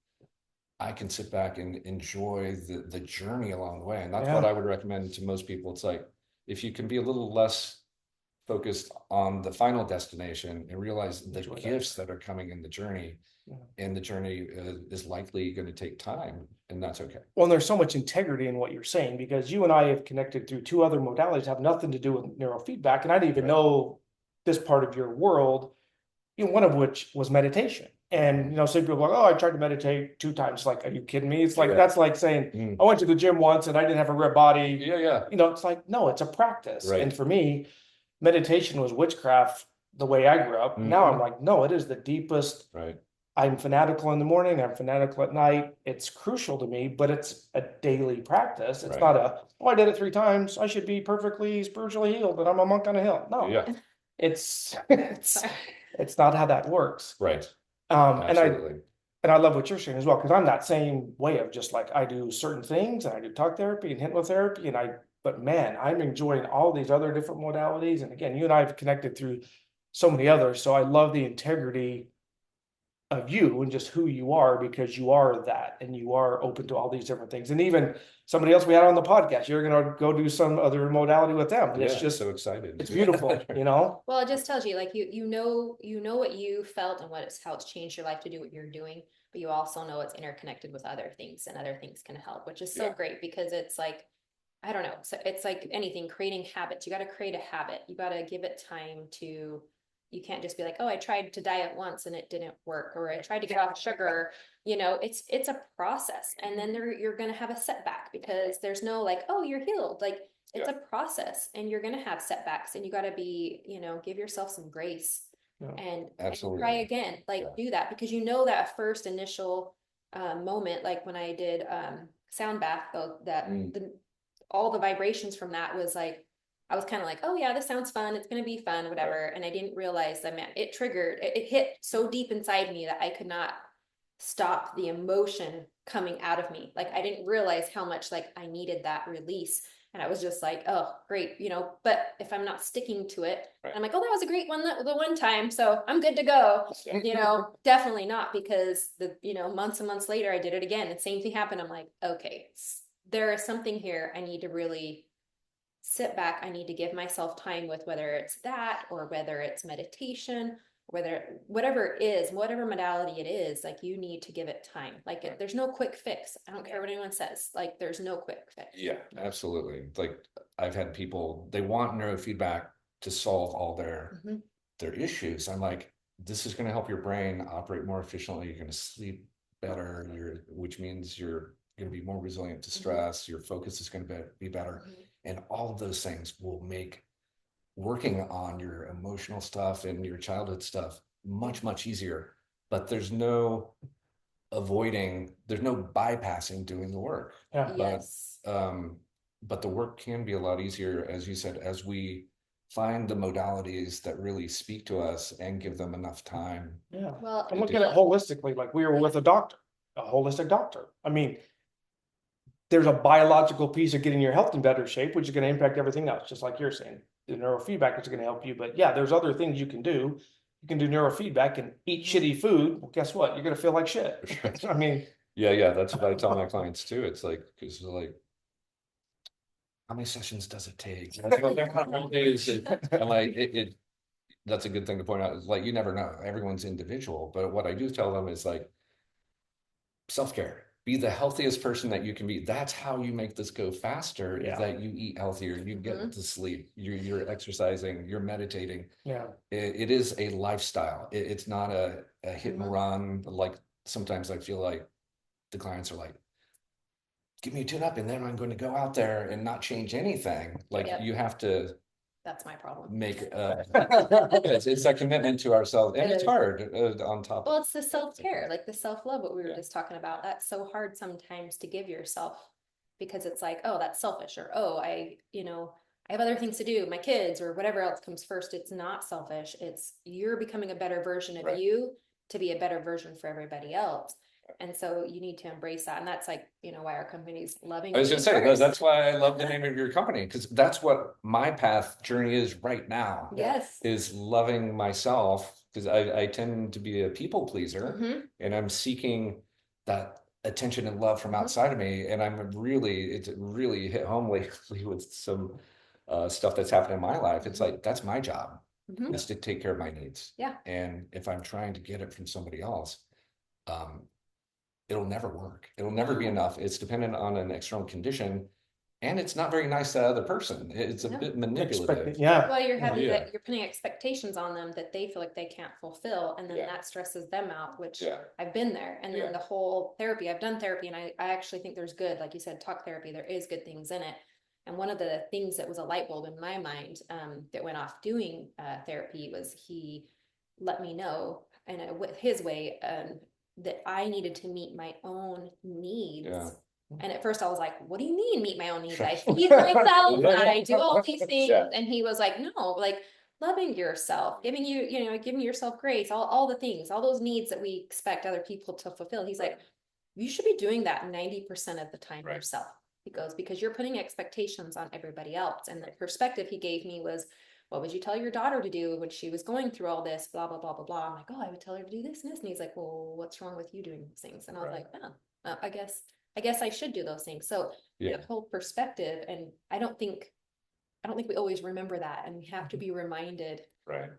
I can sit back and enjoy the journey along the way. And that's what I would recommend to most people. It's like, if you can be a little less focused on the final destination and realize the gifts that are coming in the journey, and the journey is likely going to take time, and that's okay. Well, there's so much integrity in what you're saying, because you and I have connected through two other modalities that have nothing to do with neurofeedback. And I didn't even know this part of your world, one of which was meditation. And, some people are like, oh, I tried to meditate 2 times. Like, are you kidding me? It's like, that's like saying, I went to the gym once and I didn't have a rib body. It's like, no, it's a practice. And for me, meditation was witchcraft the way I grew up. Now I'm like, no, it is the deepest. I'm fanatical in the morning, I'm fanatical at night. It's crucial to me, but it's a daily practice. It's not I did it 3 times, I should be perfectly spiritually healed, and I'm a monk on a hill. No, it's not how that works. Absolutely. And I love what you're saying as well, because I'm that same way of just like, I do certain things, and I do talk therapy and hypnotherapy, but man, I'm enjoying all these other different modalities. And again, you and I have connected through so many others. So I love the integrity of you and just who you are, because you are that, and you are open to all these different things. And even somebody else we had on the podcast, you're going to go do some other modality with them. And it's just so excited. It's beautiful, Well, it just tells you, like, you know what you felt and how it's changed your life to do what you're doing, but you also know it's interconnected with other things, and other things can help, which is so great, because it's like, I don't know. So it's like anything, creating habits. You got to create a habit. You got to give it time to. You can't just be like, oh, I tried to diet once and it didn't work, or I tried to get off sugar. It's a process, and then you're going to have a setback, because there's no like, oh, you're healed. Like, it's a process, and you're going to have setbacks, and you got to be, give yourself some grace and try again, do that, because that first initial moment, like when I did sound bath, though, that all the vibrations from that was like, I was kind of like, oh yeah, this sounds fun. It's going to be fun, whatever. And I didn't realize that it hit so deep inside me that I could not stop the emotion coming out of me. Like, I didn't realize how much like I needed that release. And I was just like, oh, great, but if I'm not sticking to it, I'm like, oh, that was a great one, the one time, so I'm good to go. Definitely not, because months and months later, I did it again. The same thing happened. I'm like, okay, there is something here. I need to really sit back. I need to give myself time with, whether it's that, or whether it's meditation, whatever it is, whatever modality it is, like, you need to give it time. Like, there's no quick fix. I don't care what anyone says. Like, there's no quick fix. Yeah, absolutely. Like, I've had people, they want neurofeedback to solve all their issues. I'm like, this is going to help your brain operate more efficiently. You're going to sleep better, which means you're going to be more resilient to stress. Your focus is going to be better. And all of those things will make working on your emotional stuff and your childhood stuff much, much easier. But there's no bypassing doing the work. But the work can be a lot easier, as you said, as we find the modalities that really speak to us and give them enough time. Well, I'm looking at it holistically, like we were with a holistic doctor. I mean, there's a biological piece of getting your health in better shape, which is going to impact everything else, just like you're saying. The neurofeedback is going to help you. But yeah, there's other things you can do. You can do neurofeedback and eat shitty food. Well, guess what? You're going to feel like shit. I mean, yeah, that's what I tell my clients too. It's like, because like, how many sessions does it take? And like, that's a good thing to point out. Is like, you never know. Everyone's individual. But what I do tell them is like, self-care. Be the healthiest person that you can be. That's how you make this go faster. Is that you eat healthier, you get to sleep, you're exercising, you're meditating. It is a lifestyle. It's not a hit and run. Like, sometimes I feel like the clients are like, give me a tune up and then I'm going to go out there and not change anything. Like, you have to. That's my problem. Make it's a commitment to ourselves, and it's hard on top. Well, it's the self-care, like the self-love, what we were just talking about. That's so hard sometimes to give yourself, because it's like, oh, that's selfish, or oh, I have other things to do, my kids, or whatever else comes first. It's not selfish. It's you're becoming a better version of you to be a better version for everybody else. And so you need to embrace that. And that's like, you know, why our company's loving. I was me gonna say, first. that's why I love the name of your company, because that's what my path journey is right now, Yes. is loving myself, because I tend to be a people pleaser, and I'm seeking that attention and love from outside of me. And it's really hit home lately with some stuff that's happened in my life. It's like, that's my job, is to take care of my needs. Yeah. And if I'm trying to get it from somebody else, it'll never work. It'll never be enough. It's dependent on an external condition, and it's not very nice to the other person. It's a bit manipulative. Well, you're having that, you're putting expectations on them that they feel like they can't fulfill, and then that stresses them out, which I've been there. And then the whole therapy, I've done therapy, and I actually think there's good, like you said, talk therapy, there is good things in it. And one of the things that was a light bulb in my mind that went off doing therapy was he let me know, and with his way, that I needed to meet my own needs. And at first I was like, what do you mean meet my own needs? I feed myself, I do all these things. And he was like, no, like loving yourself, giving yourself grace, all the things, all those needs that we expect other people to fulfill. He's like, you should be doing that 90% of the time yourself. He goes, because you're putting expectations on everybody else. And the perspective he gave me was, what would you tell your daughter to do when she was going through all this, blah, blah, blah, blah, blah. I'm like, oh, I would tell her to do this and this. And he's like, well, what's wrong with you doing these things? And I was like, oh, I guess I should do those things. So the whole perspective, and I don't think we always remember that. And we have to be reminded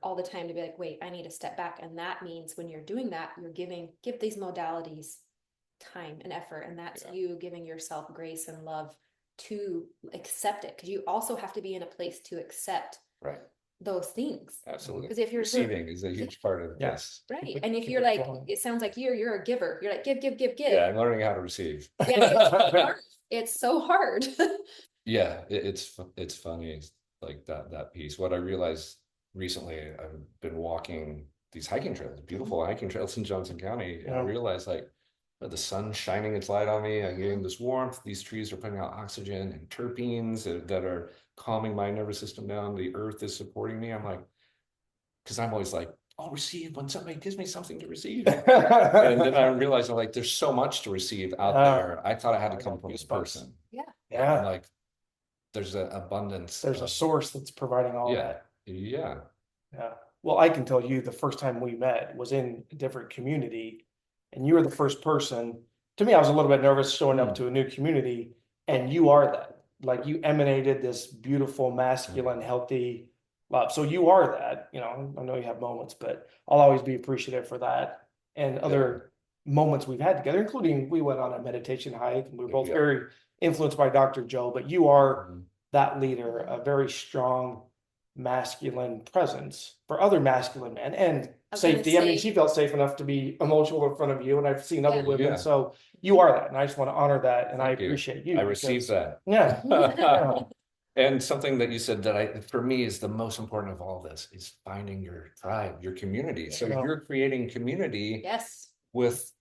all the time to be like, wait, I need to step back. And that means when you're doing that, you're give these modalities time and effort. And that's you giving yourself grace and love to accept it. Because you also have to be in a place to accept those things. Absolutely. Because if you're receiving is a huge part of this. Right. And if you're like, it sounds like you're a giver. You're like, give. Yeah, I'm learning how to receive. It's so hard. It's funny, like that piece. What I realized recently, I've been walking these hiking trails, beautiful hiking trails in Johnson County, and I realized like the sun's shining its light on me. I'm getting this warmth. These trees are putting out oxygen and terpenes that are calming my nervous system down. The earth is supporting me. I'm like, because I'm always like, I'll receive when somebody gives me something to receive. And then I realized, I'm like, there's so much to receive out there. I thought I had to come from this person. Yeah. Like, there's an abundance. There's a source that's providing all that. Yeah. Well, I can tell you the first time we met was in a different community, and you were the first person. To me, I was a little bit nervous showing up to a new community, and you are that. Like, you emanated this beautiful, masculine, healthy love. So you are that. You know, I know you have moments, but I'll always be appreciative for that and other moments we've had together, including we went on a meditation hike, and we were both very influenced by Dr. Joe. But you are that leader, a very strong masculine presence for other masculine men, and safety. I mean, she felt safe enough to be emotional in front of you, and I've seen other women. So you are that, and I just want to honor that, and I appreciate you. I received that. And something that you said that for me is the most important of all this is finding your tribe, your community. So you're creating community with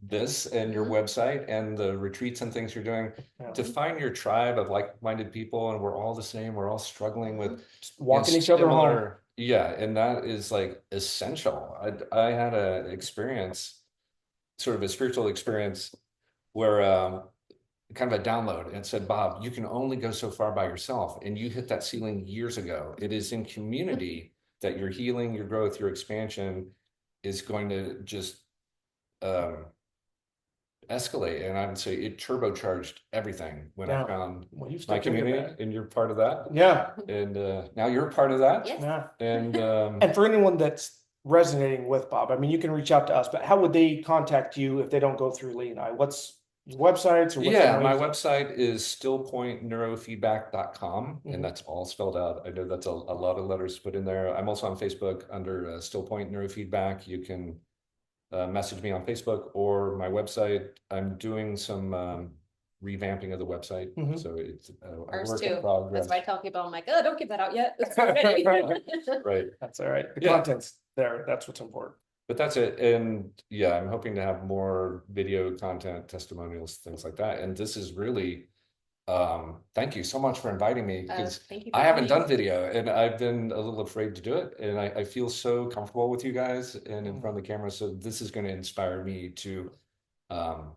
this and your website and the retreats and things you're doing to find your tribe of like-minded people, and we're all the same. We're all struggling with walking each other home. And that is like essential. I had a experience, sort of a spiritual experience, where kind of a download, and it said, Bob, you can only go so far by yourself, and you hit that ceiling years ago. It is in community that your healing, your growth, your expansion is going to just escalate. And I would say it turbocharged everything when I found my community, and you're part of that. And now you're a part of that. And for anyone that's resonating with Bob, I mean, you can reach out to us, but how would they contact you if they don't go through Lee and I? What's websites? Or my website is stillpointneurofeedback.com, and that's all spelled out. I know that's a lot of letters put in there. I'm also on Facebook under Stillpoint Neurofeedback. You can message me on Facebook or my website. I'm doing some revamping of the website, so it's a work in progress. That's why I tell people, I'm like, oh, don't give that out yet. It's not ready. Right, that's all right. The content's there. That's what's important. But that's it. And I'm hoping to have more video content, testimonials, things like that. And this is really, thank you so much for inviting me, because I haven't done video, and I've been a little afraid to do it. And I feel so comfortable with you guys and in front of the camera. So this is going to inspire me to um,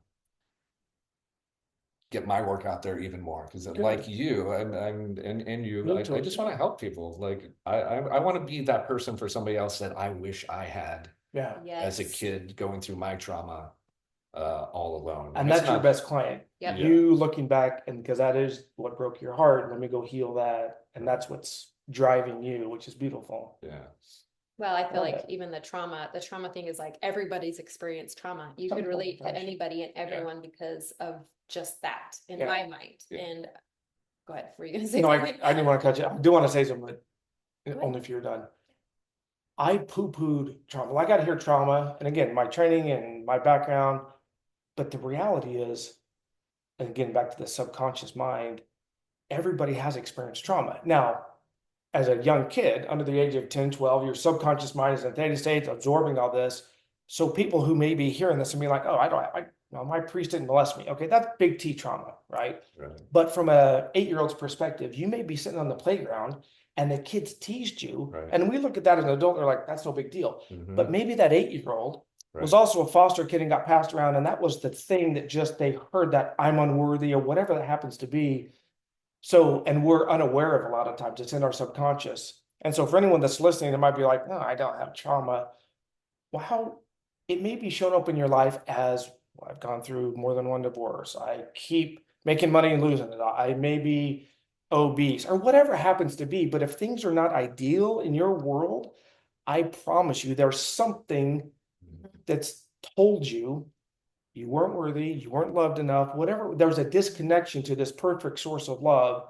get my work out there even more, because Good. like you and you, I just want to help people. Like I want to be that person for somebody else that I wish I had Yeah. as a Yes. kid going through my trauma all alone. And It's that's your not- best client. Yep. Yeah. You looking back, and because that is what broke your heart, let me go heal that. And that's what's driving you, which is beautiful. Yeah. Well, I feel Love like it. even the trauma thing is like everybody's experienced trauma. You could Oh, relate to gosh. anybody and everyone because of just that in Yeah. my mind. Yeah. And go ahead, were you gonna say No, something? I didn't want to cut you. I do want to say something, but ahead. only if you're done. I poo-pooed trauma. Well, I got to hear trauma, and again, my training and my background. But the reality is, and again, back to the subconscious mind, everybody has experienced trauma. Now, as a young kid, under the age of 10, 12, your subconscious mind is in theta state, absorbing all this. So people who may be hearing this and be like, oh, no, my priest didn't molest me. Okay, that's big T trauma, right? Right. But from a 8-year-old's perspective, you may be sitting on the playground and the kids teased you. Right. And we look at that as an adult, they're like, that's no big deal. Mhm. But maybe that 8-year-old was Right. also a foster kid and got passed around. And that was the thing that just they heard that I'm unworthy or whatever that happens to be. So, and we're unaware of a lot of times, it's in our subconscious. And so for anyone that's listening, it might be like, no, I don't have trauma. Well, how it may be shown up in your life as, well, I've gone through more than one divorce. I keep making money and losing it. I may be obese or whatever it happens to be. But if things are not ideal in your world, I promise you there's something that's told you you weren't worthy, you weren't loved enough, whatever. There was a disconnection to this perfect source of love.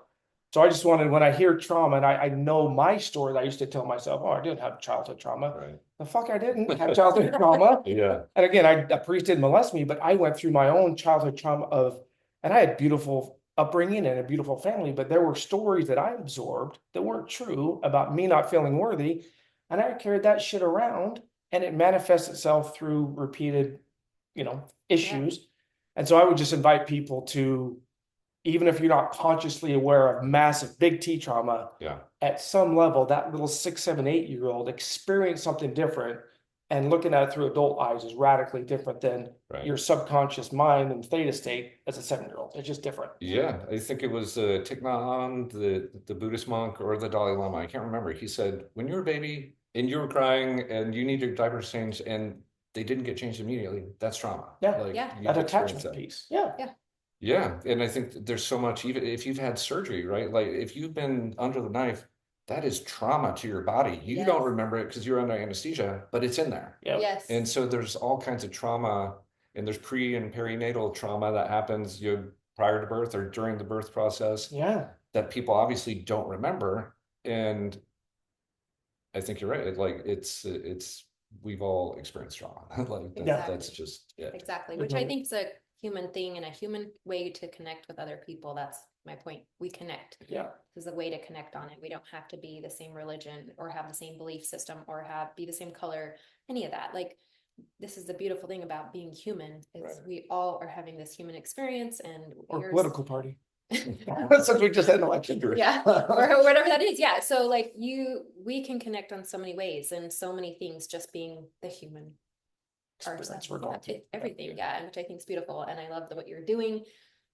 So I just wanted, when I hear trauma, and I know my story that I used to tell myself, oh, I didn't have childhood trauma. Right. The fuck, I didn't have childhood trauma. Yeah. And again, a priest didn't molest me, but I went through my own childhood trauma and I had beautiful upbringing and a beautiful family, but there were stories that I absorbed that weren't true about me not feeling worthy. And I carried that shit around, and it manifests itself through repeated, issues. And so I would just invite people to, even if you're not consciously aware of massive big T trauma, Yeah. at some level, that little 6, 7, 8-year-old experience something different, and looking at it through adult eyes is radically different than Right. your subconscious mind and theta state as a 7-year-old. It's just different. Yeah, I think it was Thich Nhat Hanh, the Buddhist monk, or the Dalai Lama. I can't remember. He said, when you were a baby and you were crying and you needed your diapers changed and they didn't get changed immediately, that's trauma. Yeah. Like, Yeah. you've That experienced attachment that. piece. Yeah. Yeah, and I think that there's so much, even if you've had surgery, right? Like if you've been under the knife, that is trauma to your body. You don't Yes. remember it because you're under anesthesia, but it's in there. Yeah. Yes. And so there's all kinds of trauma, and there's pre and perinatal trauma that happens, prior to birth or during the birth process, Yeah. that people obviously don't remember. And I think you're right. It's we've all experienced trauma. Like that's Exactly. just it. Exactly, which I think is a human thing and a human way to connect with other people. That's my point. We connect. Yeah. This is a way to connect on it. We don't have to be the same religion or have the same belief system or be the same color, any of that. Like, this is the beautiful thing about being human is Right. we all are having this human experience, and Or yours- political party. Since we just had an election. yeah, or whatever that is. Yeah. So like we can connect on so many ways and so many things, just being the human Experience we're going through. everything. Yeah. And which I think is beautiful. And I love what you're doing.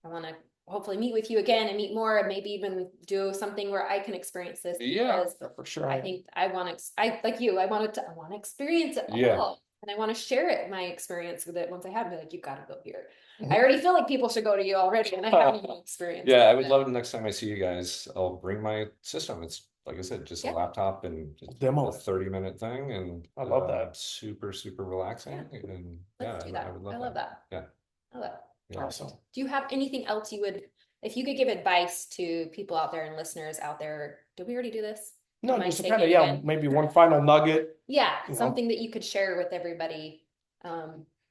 I want to hopefully meet with you again and meet more, and maybe even do something where I can experience this. Yeah. Because Yeah, for sure. I think I want to, like you, I want to experience it Yeah. all. And I want to share it, my experience with it once I have it. Be like, you got to go here. I already feel like people should go to you already, and I haven't even experienced Yeah, it. I would love it next time I see you guys. I'll bring my system. It's like I said, just Yeah. a laptop and just Demo a it. 30-minute thing, and I love that. super, super relaxing. And Let's do that. I would love I love that. Yeah. I love that. Yeah. Awesome. Do you have anything else if you could give advice to people out there and listeners out there? Did we already do this? No, Am I just taking kind of, it yeah, again? maybe one final nugget. Yeah, You know. something that you could share with everybody.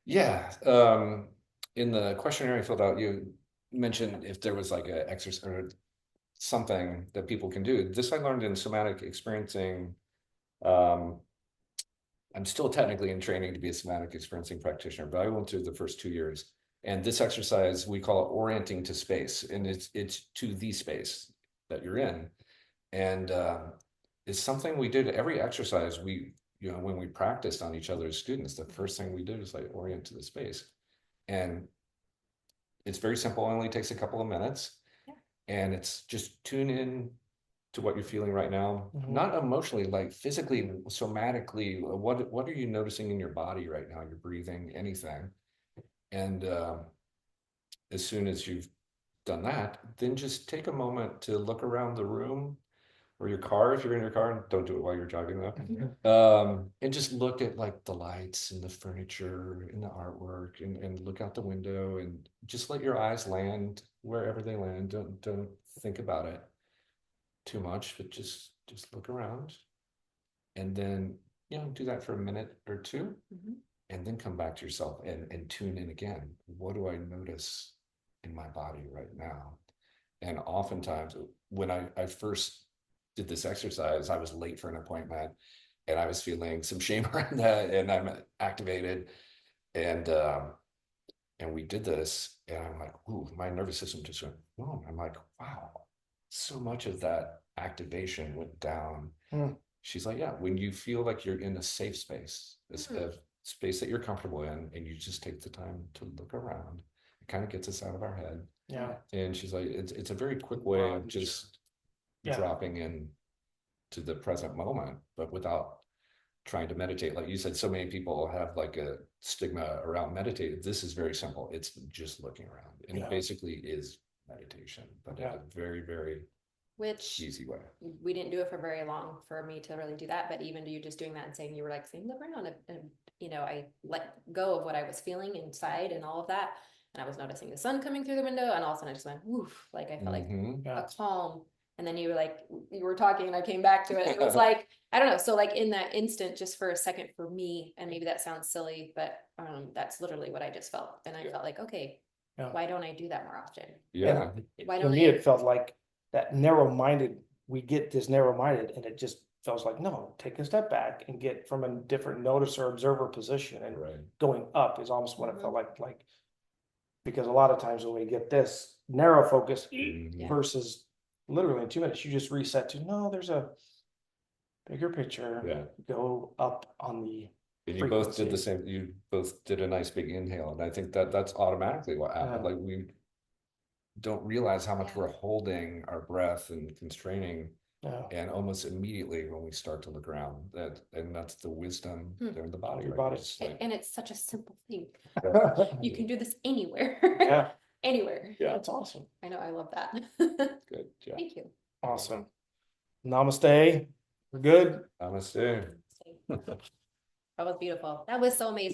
Yeah. In the questionnaire I filled out, you mentioned if there was like a exercise or something that people can do. This I learned in somatic experiencing. I'm still technically in training to be a somatic experiencing practitioner, but I went through the first 2 years. And this exercise, we call it orienting to space, and it's to the space that you're in. And it's something we did every exercise. When we practiced on each other's students, the first thing we did was like orient to the space. And it's very simple, it only takes a couple of minutes. Yeah. And it's just tune in to what you're feeling right now, Mhm. not emotionally, like physically, somatically. What are you noticing in your body right now? You're breathing, anything. And as soon as you've done that, then just take a moment to look around the room or your car if you're in your car, and don't do it while you're driving though. And just look at like the lights and the furniture and the artwork, and look out the window, and just let your eyes land wherever they land. Don't think about it too much, but just look around, and then do that for a minute or two, and then come back to yourself and tune in again. What do I notice in my body right now? And oftentimes when I first did this exercise, I was late for an appointment and I was feeling some shame around that, and I'm activated, and we did this, and I'm like, ooh, my nervous system just went boom. I'm like, wow, so much of that activation went down. She's like, yeah, when you feel like you're in a safe space, a space that you're comfortable in, and you just take the time to look around, it kind of gets us out of our head. Yeah. And she's like, it's a very quick way of just dropping in to the present moment, but without trying to meditate. Like you said, so many people have like a stigma around meditating. This is very simple. It's just looking around, and it basically is meditation, but in a very, very easy way. We didn't do it for very long for me to really do that, but even you just doing that and saying, you were like saying, look around, and I let go of what I was feeling inside and all of that. And I was noticing the sun coming through the window, and all of a sudden I just went, woof, like I felt like a calm. And then you were talking, and I came back to it. It was like, I don't know. So like in that instant, just for a second for me, and maybe that sounds silly, but that's literally what I just felt. And I felt like, okay, why don't I do that more often? Yeah. Why For don't me, it felt like that narrow-minded, we get this narrow-minded, and it just feels like, no, take a step back and get from a different noticer observer position, and going up is almost what it felt like, because a lot of times when we get this narrow focus versus literally in 2 minutes, you just reset to, no, there's a bigger picture, go up on the and you both did the same. You both did a nice big inhale, and I think that's automatically what happened. Like we don't realize how much we're holding our breath and constraining, and almost immediately when we start to look around, and that's the wisdom there in the body. Your right? body. Like, and it's such a simple thing. You can do this anywhere. Anywhere. Yeah, that's awesome. I know, I love that. good. Yeah. Thank you. Awesome. Namaste. We're good. Namaste. That was beautiful. That was so amazing.